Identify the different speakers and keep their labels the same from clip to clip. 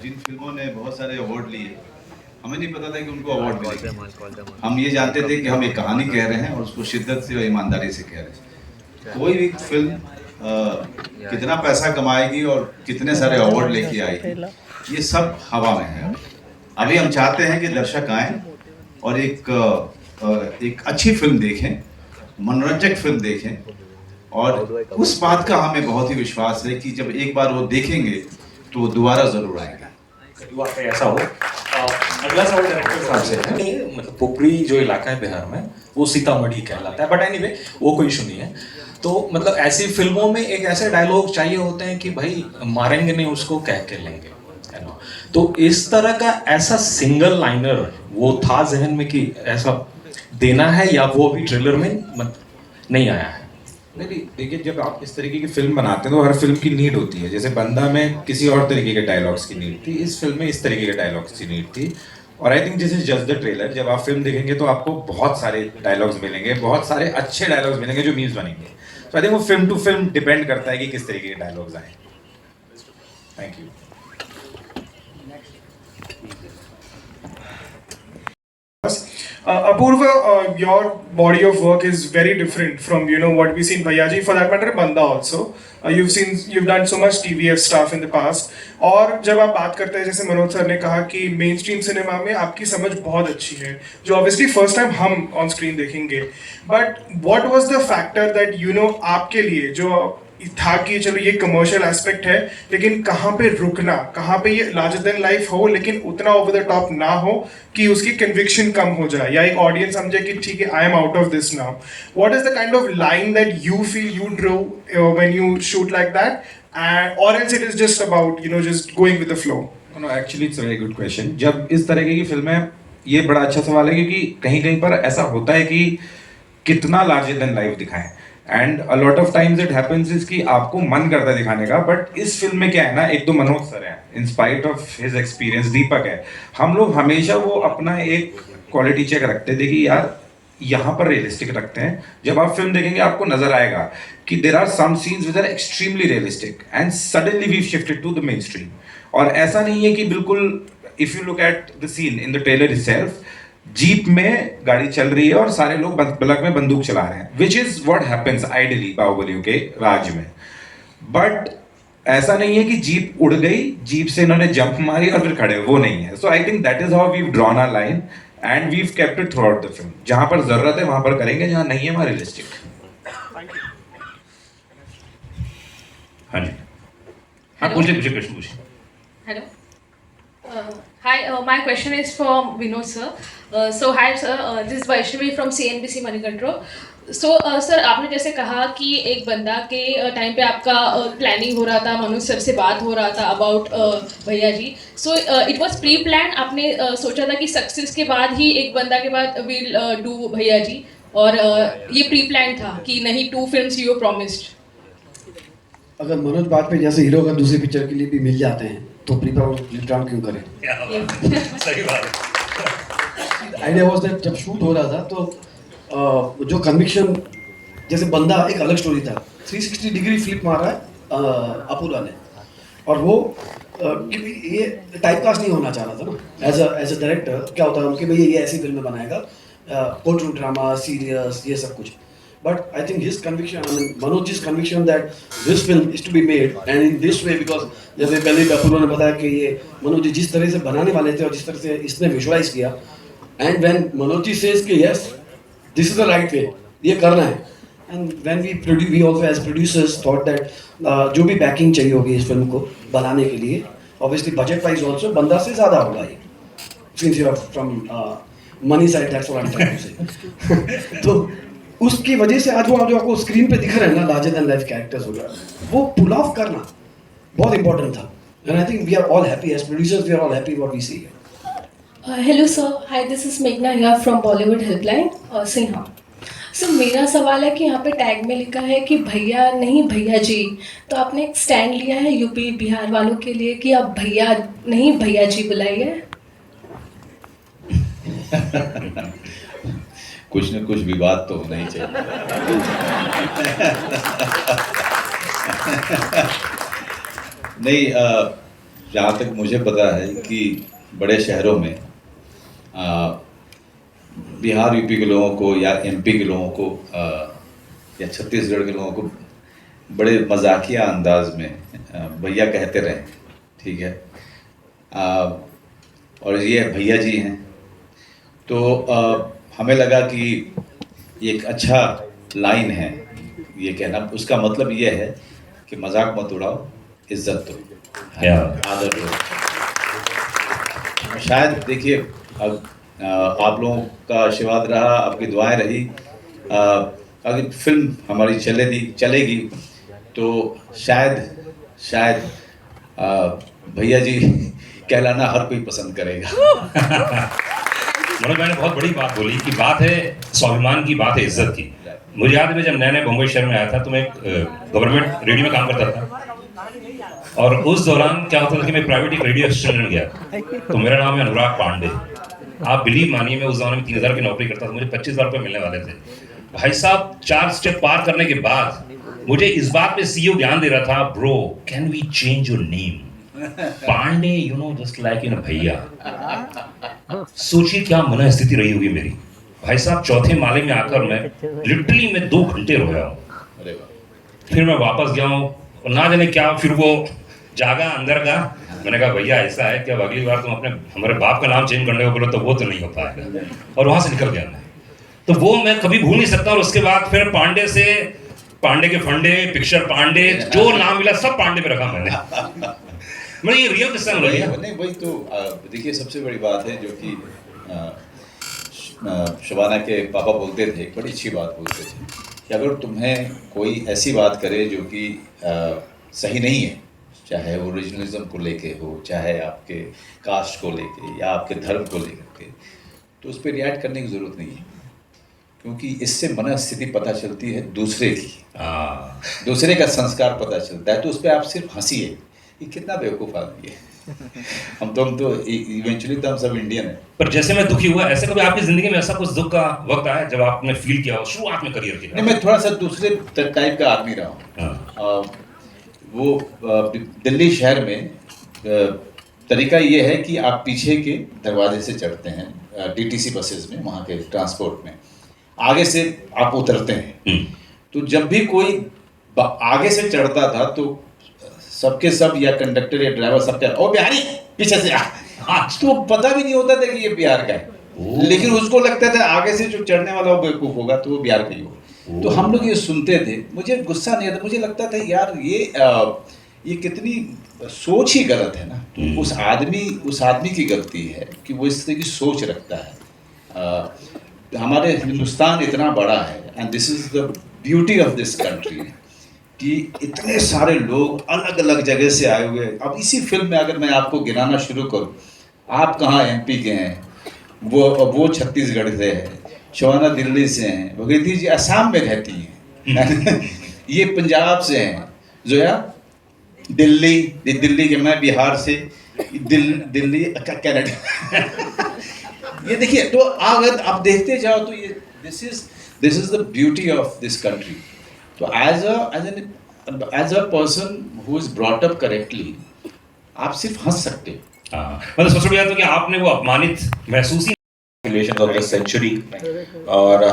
Speaker 1: जिन फिल्मों ने बहुत सारे अवार्ड लिए, हमें नहीं पता था कि उनको अवार्ड मिलेंगे। हम ये जानते थे कि हम एक कहानी कह रहे हैं और उसको शिद्दत से और ईमानदारी से कह रहे हैं। कोई भी फिल्म कितना पैसा कमाएगी और कितने सारे अवार्ड लेके आएगी, ये सब हवा में है। अभी हम चाहते हैं कि दर्शक आएं और एक अच्छी फिल्म देखें, मनोरंजक फिल्म देखें, और उस बात का हमें बहुत ही विश्वास है कि जब एक बार वो देखेंगे तो दोबारा जरूर आएगा।
Speaker 2: वाकई ऐसा हो। अगला सवाल डायरेक्टर साहब से है। मतलब पोखरी जो इलाका है बिहार में, वो सीतामढ़ी कहलाता है, बट एनीवे वो कोई इशू नहीं है। तो मतलब ऐसी फिल्मों में एक ऐसे डायलॉग चाहिए होते हैं कि भाई मारेंगे नहीं उसको कह के लेंगे, है ना। तो इस तरह का ऐसा सिंगल लाइनर वो था जहन में कि ऐसा देना है, या वो अभी ट्रेलर में नहीं आया है?
Speaker 3: नहीं, देखिए, जब आप इस तरीके की फिल्म बनाते हैं तो हर फिल्म की नीड होती है। जैसे बंदा में किसी और तरीके के डायलॉग्स की नीड थी, इस फिल्म में इस तरीके के डायलॉग्स की नीड थी। और I think this is just the trailer. जब आप फिल्म देखेंगे तो आपको बहुत सारे डायलॉग्स मिलेंगे, बहुत सारे अच्छे डायलॉग्स मिलेंगे जो मीम्स बनेंगे। तो आई थिंक वो फिल्म टू फिल्म डिपेंड करता है कि किस तरीके के डायलॉग्स आए। Thank you.
Speaker 4: Apurva, your body of work is very different from what we see in Bhayaji. For that matter, Banda also. You've done so much TVF stuff in the past. और जब आप बात करते हैं, जैसे Manoj sir ने कहा कि मेन स्ट्रीम सिनेमा में आपकी समझ बहुत अच्छी है, जो ऑब्वियसली फर्स्ट टाइम हम ऑन स्क्रीन देखेंगे. But what was the factor that आपके लिए जो था कि चलो ये कमर्शियल एस्पेक्ट है, लेकिन कहाँ पे रुकना, कहाँ पे ये लार्जर देन लाइफ हो लेकिन उतना ओवर द टॉप ना हो कि उसकी कन्विक्शन कम हो जाए या एक ऑडियंस समझे कि ठीक है, I am out of this now. What is the kind of line that you feel you draw when you shoot like that, or else it is just about just going with the flow?
Speaker 3: No, actually it's a very good question. जब इस तरीके की फिल्में, ये बड़ा अच्छा सवाल है, क्योंकि कहीं कहीं पर ऐसा होता है कि कितना लार्जर देन लाइफ दिखाएं, and a lot of times it happens is कि आपको मन करता है दिखाने का। बट इस फिल्म में क्या है ना, एक तो मनोज सर है, in spite of his experience, Deepak है, हम लोग हमेशा वो अपना एक क्वालिटी चेक रखते थे कि यार यहाँ पर रियलिस्टिक रखते हैं। जब आप फिल्म देखेंगे आपको नजर आएगा कि there are some scenes which are extremely realistic and suddenly we shifted to the mainstream. और ऐसा नहीं है कि बिल्कुल, if you look at the scene in the trailer itself, jeep में गाड़ी चल रही है और सारे लोग बलक में बंदूक चला रहे हैं, which is what happens ideally Baahubali के राज में। बट ऐसा नहीं है कि जीप उड़ गई, जीप से इन्होंने जंप मारी और फिर खड़े, वो नहीं है। So I think that is how we drawn a line and we've kept it throughout the film. जहां पर जरूरत है वहां पर करेंगे, जहां नहीं है वहां रियलिस्टिक। हाँ जी, हाँ पूछिए प्रश्न पूछिए।
Speaker 5: Hello. Hi, my question is from Vinod sir. So hi sir, this is Vaishnavi from CNBC Manicontrol. So sir, आपने जैसे कहा कि एक बंदा के टाइम पे आपका प्लानिंग हो रहा था, मनोज सर से बात हो रहा था अबाउट भैया जी. So it was pre plan, आपने सोचा था कि सक्सेस के बाद ही एक बंदा के बाद विल डू भैया जी, और ये प्री प्लान था कि नहीं 2 फिल्म्स यू प्रॉमिस्ड?
Speaker 6: अगर मनोज बात पे जैसे हीरो का दूसरी पिक्चर के लिए भी मिल जाते हैं तो प्रिप्लान क्यों करें?
Speaker 2: सही बात है।
Speaker 6: आइडिया वाज दैट जब शूट हो रहा था तो जो कन्विक्शन, जैसे बंदा एक अलग स्टोरी था, 360 डिग्री फ्लिप मारा है अपूर्वा ने, और वो ये टाइप कास्ट नहीं होना चाह रहा था ना एज अ डायरेक्टर। क्या होता है उनके भाई ये ऐसी फिल्में बनाएगा, कोर्ट रूम ड्रामा, सीरियस, ये सब कुछ। But I think his conviction, I mean Manoj's conviction that this film is to be made and in this way, because जैसे पहले अपूर्वा ने बताया कि ये मनोज जी जिस तरह से बनाने वाले थे और जिस तरह से इसने विजुअलाइज किया, and when Manoj ji says कि yes, this is the right way, ये करना है, and when we also as producers thought that जो भी backing चाहिए होगी इस फिल्म को बनाने के लिए, obviously budget wise also बंदा से ज़्यादा होगा ये, since you are from money side, that's what I'm trying to say. तो उसकी वजह से आज जो आपको स्क्रीन पे दिख रहा है ना, लार्जर देन लाइफ कैरेक्टर्स हो गया, वो पुल ऑफ करना बहुत इंपॉर्टेंट था। And I think we are all happy as producers, we are all happy what we see.
Speaker 7: Hello sir, hi, this is मेघना here from Bollywood helpline Sinha. Sir मेरा सवाल है कि यहाँ पे टैग में लिखा है कि भैया नहीं भैया जी, तो आपने एक स्टैंड लिया है यूपी बिहार वालों के लिए कि आप भैया नहीं भैया जी बुलाइए?
Speaker 1: कुछ न कुछ विवाद तो होना ही चाहिए। नहीं, जहाँ तक मुझे पता है कि बड़े शहरों में बिहार यूपी के लोगों को या एमपी के लोगों को या छत्तीसगढ़ के लोगों को बड़े मजाकिया अंदाज में भैया कहते रहे, ठीक है। और ये भैया जी हैं, तो हमें लगा कि ये एक अच्छा लाइन है ये कहना। उसका मतलब ये है कि मजाक मत उड़ाओ, इज्जत दो, आदर दो। शायद देखिए, अब आप लोगों का आशीर्वाद रहा, आपकी दुआएं रही, अगर फिल्म हमारी चलेगी तो शायद भैया जी कहलाना हर कोई पसंद करेगा।
Speaker 8: मनोज भाई ने बहुत बड़ी बात बोली कि बात है स्वाभिमान की, बात है इज्जत की। मुझे याद है मैं जब नए बम्बई शहर में आया था तो मैं गवर्नमेंट रेडियो में काम करता था, और उस दौरान क्या होता था कि मैं प्राइवेट एक रेडियो स्टेशन में गया, तो मेरा नाम है अनुराग पांडे। आप बिलीव मानिए, मैं उस जमाने में 3,000 की नौकरी करता था, मुझे 25,000 रुपये मिलने वाले थे। भाई साहब 4 स्टेप पार करने के बाद मुझे इस बात पे सीईओ ज्ञान दे रहा था, bro can we change your name Pandey, you know, just like in भैया। सोचिए क्या मन स्थिति रही होगी मेरी। भाई साहब चौथे माले में आकर मैं लिटरली 2 घंटे रोया हूँ। फिर मैं वापस गया हूँ और ना जाने क्या फिर वो जागा अंदर का। मैंने कहा भैया ऐसा है कि अब अगली बार तुम हमारे बाप का नाम चेंज करने को बोलो तो वो तो नहीं हो पाएगा, और वहां से निकल गया मैं। तो वो मैं कभी भूल नहीं सकता। और उसके बाद फिर पांडे से पांडे के फंडे, पिक्चर पांडे, जो नाम मिला सब पांडे पे रखा मैंने। मैं ये रियल किस्सा
Speaker 1: नहीं, वही तो देखिए सबसे बड़ी बात है जो कि शबाना के पापा बोलते थे, एक बड़ी अच्छी बात बोलते थे कि अगर तुम्हें कोई ऐसी बात करे जो कि सही नहीं है, चाहे ओरिजिनलिज्म को लेके हो, चाहे आपके कास्ट को लेके या आपके धर्म को लेकर के, तो उस पर रिएक्ट करने की ज़रूरत नहीं है, क्योंकि इससे मन स्थिति पता चलती है दूसरे की, दूसरे का संस्कार पता चलता है। तो उस पर आप सिर्फ हंसिए, ये कितना बेवकूफ़ आदमी है। हम तो इवेंचुअली तो हम सब इंडियन है।
Speaker 8: पर जैसे मैं दुखी हुआ, ऐसे कभी आपकी जिंदगी में ऐसा कुछ दुख का वक्त आया जब आपने फील किया हो शुरुआत में करियर के?
Speaker 1: नहीं, मैं थोड़ा सा दूसरे टाइप का आदमी रहा हूँ। वो दिल्ली शहर में तरीका ये है कि आप पीछे के दरवाजे से चढ़ते हैं डीटीसी बसेस में, वहाँ के ट्रांसपोर्ट में, आगे से आप उतरते हैं। तो जब भी कोई आगे से चढ़ता था तो सबके सब या कंडक्टर या ड्राइवर सब क्या, ओ बिहारी पीछे से तो पता भी नहीं होता था कि ये बिहार का है, लेकिन उसको लगता था आगे से जो चढ़ने वाला वो बेवकूफ होगा तो वो बिहार का ही होगा। तो हम लोग ये सुनते थे, मुझे गुस्सा नहीं आता, मुझे लगता था यार ये कितनी सोच ही गलत है ना। उस आदमी की गलती है कि वो इस तरह की सोच रखता है। हमारे हिंदुस्तान इतना बड़ा है, and this is the beauty of this country, कि इतने सारे लोग अलग अलग जगह से आए हुए। अब इसी फिल्म में अगर मैं आपको गिनाना शुरू करूं, आप कहाँ एमपी के हैं, वो छत्तीसगढ़ से है, शबाना दिल्ली से हैं, भगीरथी जी असम में रहती हैं ये पंजाब से हैं, जोया दिल्ली के, मैं बिहार से, दिल्ली कनाडा ये देखिए, तो अगर आप देखते जाओ तो ये this is the beauty of this country. तो as a person who is brought up correctly, आप सिर्फ हंस सकते हो।
Speaker 8: मतलब सबसे बड़ी बात तो कि आपने वो अपमानित महसूस ही
Speaker 9: रिलेशन ऑफ द सेंचुरी। और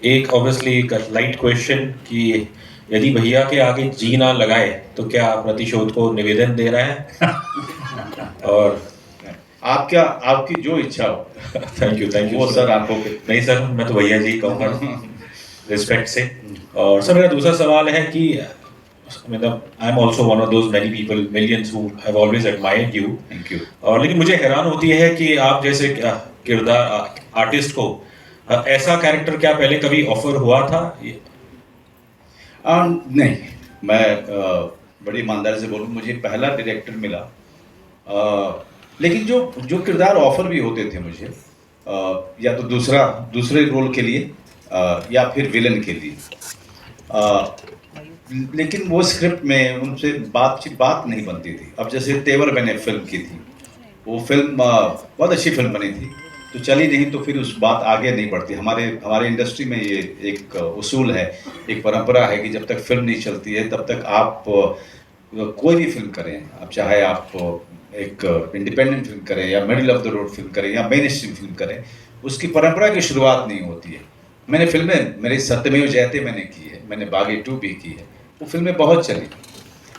Speaker 9: एक ऑब्वियसली एक लाइट क्वेश्चन कि यदि भैया के आगे जी ना लगाए तो क्या प्रतिशोध को निवेदन दे रहे हैं? और
Speaker 1: आपकी जो इच्छा हो।
Speaker 9: थैंक यू
Speaker 1: वो सर आपको
Speaker 9: नहीं सर, मैं तो भैया जी कहूँगा रिस्पेक्ट से। और सर मेरा दूसरा सवाल है कि मतलब I am also one of those many people, millions who have always admired you.
Speaker 1: Thank you.
Speaker 9: और लेकिन मुझे हैरान होती है कि आप जैसे किरदार आर्टिस्ट को ऐसा कैरेक्टर क्या पहले कभी ऑफर हुआ था?
Speaker 1: नहीं, मैं बड़ी ईमानदारी से बोलूँ, मुझे पहला डायरेक्टर मिला, लेकिन जो किरदार ऑफर भी होते थे मुझे, या तो दूसरे रोल के लिए या फिर विलन के लिए, लेकिन वो स्क्रिप्ट में उनसे बात नहीं बनती थी। अब जैसे तेवर मैंने फिल्म की थी, वो फिल्म बहुत अच्छी फिल्म बनी थी, तो चली नहीं, तो फिर उस बात आगे नहीं बढ़ती। हमारे इंडस्ट्री में ये एक उसूल है, एक परंपरा है कि जब तक फिल्म नहीं चलती है तब तक आप कोई भी फिल्म करें, अब चाहे आप एक इंडिपेंडेंट फिल्म करें या middle of the road film करें या मेन स्ट्रीम फिल्म करें, उसकी परंपरा की शुरुआत नहीं होती है। मैंने फिल्में, मेरी सत्यमेव जयते मैंने की है, मैंने बागी 2 भी की है, वो फिल्में बहुत चली,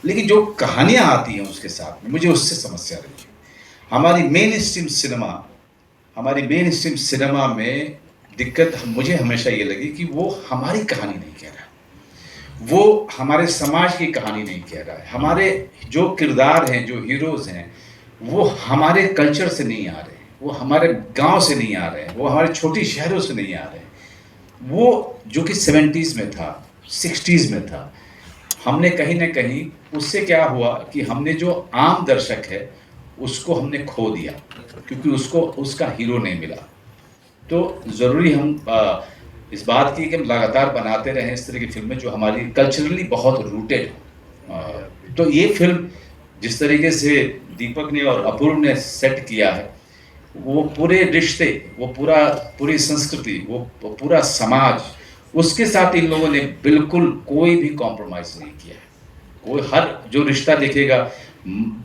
Speaker 1: लेकिन जो कहानियाँ आती हैं उसके साथ में, मुझे उससे समस्या रही है। हमारी मेन स्ट्रीम सिनेमा में दिक्कत मुझे हमेशा ये लगी कि वो हमारी कहानी नहीं कह रहा, वो हमारे समाज की कहानी नहीं कह रहा है। हमारे जो किरदार हैं, जो हीरोज़ हैं, वो हमारे कल्चर से नहीं आ रहे, वो हमारे गांव से नहीं आ रहे हैं, वो हमारे छोटी शहरों से नहीं आ रहे हैं। वो जो कि 70s में था, 60s में था, हमने कहीं ना कहीं उससे क्या हुआ कि हमने जो आम दर्शक है उसको हमने खो दिया, क्योंकि उसको उसका हीरो नहीं मिला। तो ज़रूरी हम इस बात की कि हम लगातार बनाते रहें इस तरह की फिल्में जो हमारी कल्चरली बहुत रूटेड हो। तो ये फिल्म जिस तरीके से दीपक ने और अपूर्व ने सेट किया है, वो पूरे रिश्ते, वो पूरी संस्कृति, वो पूरा समाज, उसके साथ इन लोगों ने बिल्कुल कोई भी कॉम्प्रोमाइज़ नहीं किया है। कोई हर जो रिश्ता देखेगा,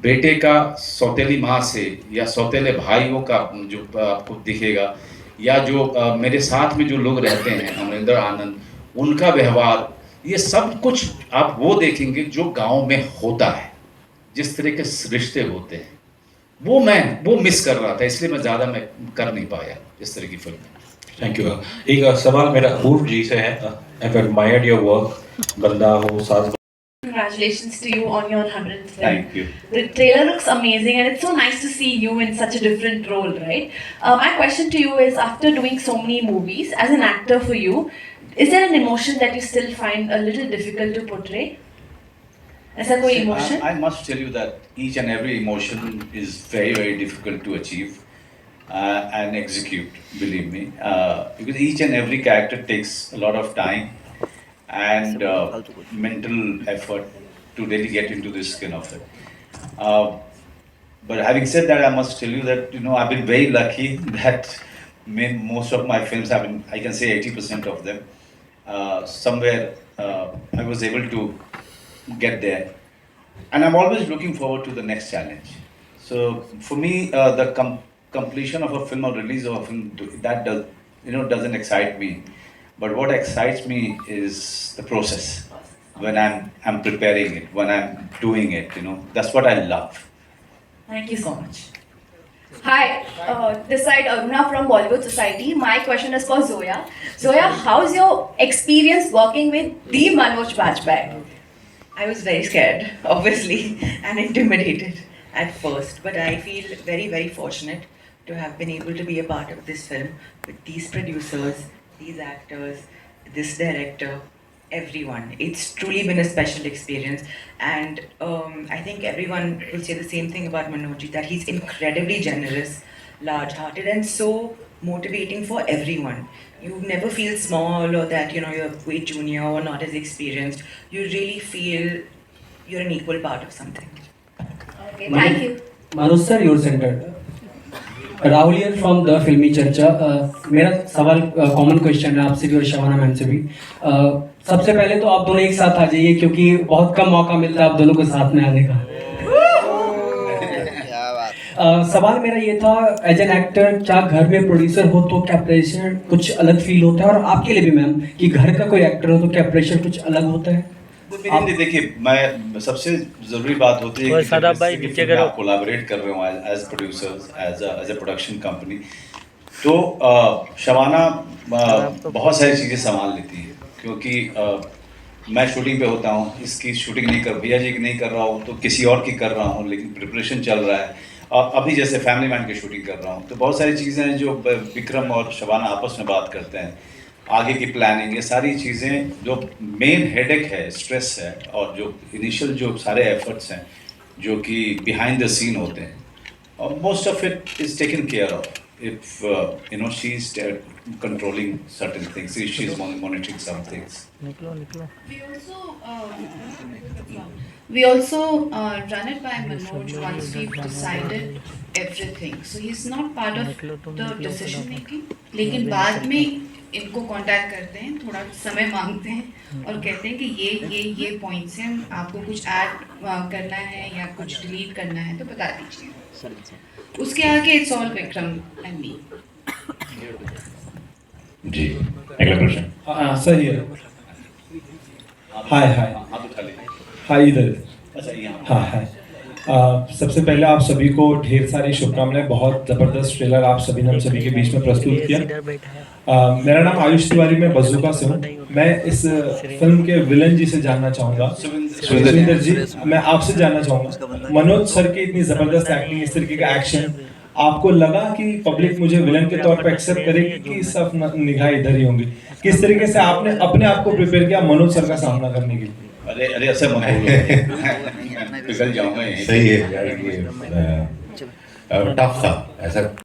Speaker 1: बेटे का सौतेली माँ से या सौतेले भाइयों का जो आपको दिखेगा, या जो मेरे साथ में जो लोग रहते हैं, अमरिंदर आनंद, उनका व्यवहार, ये सब कुछ आप वो देखेंगे जो गांव में होता है, जिस तरह के रिश्ते होते हैं, वो मिस कर रहा था, इसलिए मैं ज़्यादा मैं कर नहीं पाया इस तरह की फिल्म।
Speaker 9: Thank you. एक सवाल मेरा अपूर्व जी से है। I've admired your work, बंदा हो, सास।
Speaker 10: Congratulations to you on your 100th film.
Speaker 1: Thank you.
Speaker 10: The trailer looks amazing and it's so nice to see you in such a different role, right? My question to you is, after doing so many movies, as an actor for you, is there an emotion that you still find a little difficult to portray? ऐसा कोई emotion?
Speaker 1: I must tell you that each and every emotion is very, very difficult to achieve and execute, believe me, because each and every character takes a lot of time and mental effort to really get into the skin of it. But having said that, I must tell you that, you know, I've been very lucky that most of my films have been, I can say 80% of them, somewhere I was able to get there. And I'm always looking forward to the next challenge. So for me, the completion of a film or release of a film, that doesn't excite me. But what excites me is the process. When I'm preparing it, when I'm doing it, that's what I love.
Speaker 10: Thank you so much. Hi, this side Aruna from Bollywood Society. My question is for Zoya. Zoya, how's your experience working with the Manoj Bajpayee?
Speaker 11: I was very scared, obviously, and intimidated at first, but I feel very, very fortunate to have been able to be a part of this film with these producers, these actors, this director, everyone. It's truly been a special experience, and I think everyone will say the same thing about Manoj, that he's incredibly generous, large-hearted, and so motivating for everyone. You never feel small or that you're way junior or not as experienced. You really feel you're an equal part of something.
Speaker 10: Okay, thank you.
Speaker 12: Manoj sir, you're centered. Rahul here from the फिल्मी चर्चा। मेरा सवाल common question है आपसे भी और Shabana ma'am से भी। सबसे पहले तो आप दोनों एक साथ आ जाइए, क्योंकि बहुत कम मौका मिलता है आप दोनों को साथ में आने का। सवाल मेरा ये था, एज एन एक्टर, क्या घर में प्रोड्यूसर हो तो क्या प्रेशर कुछ अलग फील होता है, और आपके लिए भी मैम कि घर का कोई एक्टर हो तो क्या प्रेशर कुछ अलग होता है?
Speaker 1: देखिए, मैं सबसे ज़रूरी बात होती है कि आप कोलैबोरेट कर रहे हो as producers, as a production company, तो शबाना बहुत सारी चीज़ें संभाल लेती है, क्योंकि मैं शूटिंग पे होता हूँ, इसकी शूटिंग नहीं कर, भैया जी की नहीं कर रहा हूँ तो किसी और की कर रहा हूँ, लेकिन प्रिपरेशन चल रहा है, और अभी जैसे फैमिली मैन की शूटिंग कर रहा हूँ, तो बहुत सारी चीज़ें हैं जो विक्रम और शबाना आपस में बात करते हैं, आगे की प्लानिंग, ये सारी चीज़ें जो मेन हेडेक है, स्ट्रेस है, और जो इनिशियल जो सारे एफर्ट्स हैं जो कि बिहाइंड द सीन होते हैं, और most of it is taken care of if she is controlling certain things, she is monitoring some things.
Speaker 5: We also run it by Manoj once we've decided
Speaker 13: everything. So he's not part of the decision making. लेकिन बाद में इनको contact करते हैं, थोड़ा समय मांगते हैं और कहते हैं कि ये पॉइंट्स हैं, आपको कुछ ऐड करना है या कुछ डिलीट करना है तो बता दीजिए. उसके आगे it's all Vikram and me.
Speaker 8: जी अगला प्रश्न.
Speaker 14: सही है. हाय हाय इधर. हाँ हाय. सबसे पहले आप सभी को ढेर सारी शुभकामनाएं. बहुत ज़बरदस्त ट्रेलर आप सभी ने हम सभी के बीच में प्रस्तुत किया. मेरा नाम आयुष तिवारी, मैं बजूका से हूँ. मैं इस फिल्म के विलन जी से जानना चाहूँगा, सुविंदर जी, मैं आपसे जानना चाहूँगा, मनोज सर की इतनी ज़बरदस्त एक्टिंग, इस तरीके का एक्शन, आपको लगा कि पब्लिक मुझे विलन के तौर पर एक्सेप्ट करेगी कि सब निगाह इधर ही होंगी? किस तरीके से आपने अपने आप को प्रिपेयर किया मनोज सर का सामना करने के लिए?
Speaker 1: अरे ऐसे मत बोलो, पिघल जाऊंगा.
Speaker 15: सही है यार, ये टफ था ऐसा.